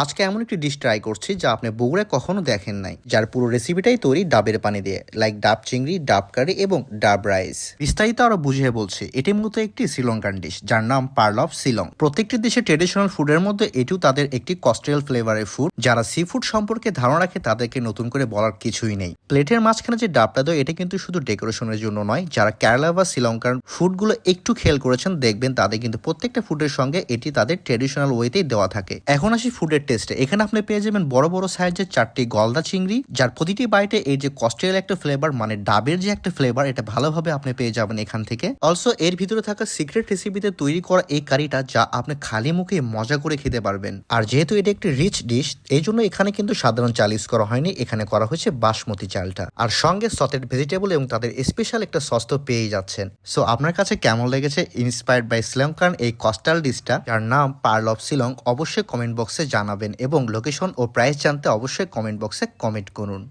আজকে এমন একটি ডিশ ট্রাই করছি যা আপনি বগুড়ায় কখনো দেখেন নাই, যার পুরো রেসিপিটাই তৈরি ডাবের পানি দিয়ে, লাইক ডাব চিংড়ি, ডাব কারি এবং ডাব রাইস। বিস্তারিত আরো বুঝিয়ে বলছি। এটি মূলত একটি শ্রীলঙ্কান ডিশ যার নাম পার্ল অফ শিলং। প্রত্যেকটি দেশের ট্রেডিশনাল ফুডের মধ্যে এটিও তাদের একটি কস্টিয়াল ফ্লেভারের ফুড। যারা সি ফুড সম্পর্কে ধারণা রাখে তাদেরকে নতুন করে বলার কিছুই নেই। প্লেটের মাঝখানে যে ডাবটা দেয় এটা কিন্তু শুধু ডেকোরেশনের জন্য নয়, যারা কেরালা বা শ্রীলঙ্কার ফুডগুলো একটু খেয়াল করেছেন দেখবেন তাদের কিন্তু প্রত্যেকটা ফুডের সঙ্গে এটি তাদের ট্রেডিশনাল ওয়েতেই দেওয়া থাকে। এখন আসি ফুডের টেস্টে। এখানে আপনি পেয়ে যাবেন বড় বড় সাইজের 4টি গলদা চিংড়ি, যার প্রতিটি বাইটে এই যে কস্টিয়াল একটা ফ্লেভার, মানে ডাবের যে একটা ফ্লেভার, এটা ভালোভাবে আপনি পেয়ে যাবেন এখান থেকে। অলসো এর ভিতরে থাকা সিক্রেট রেসিপিতে তৈরি করা এই কারিটা যা আপনি খালি মুখে মজা করে খেতে পারবেন। আর যেহেতু এটা একটি রিচ ডিশ, এই জন্য এখানে কিন্তু সাধারণ চাল ইউজ করা হয়নি, এখানে করা হয়েছে বাসমতি চালটা। আর সঙ্গে সতেড ভেজিটেবল এবং তাদের স্পেশাল একটা সস তো পেয়েই যাচ্ছেন। সো আপনার কাছে কেমন লেগেছে ইন্সপায়ার্ড বাই শ্রীলঙ্কান এই কস্টাল ডিশটা, যার নাম পার্ল অফ শিলং? অবশ্যই কমেন্ট বক্সে জানাবেন এবং লোকেশন ও প্রাইস জানতে অবশ্যই কমেন্ট বক্সে কমেন্ট করুন।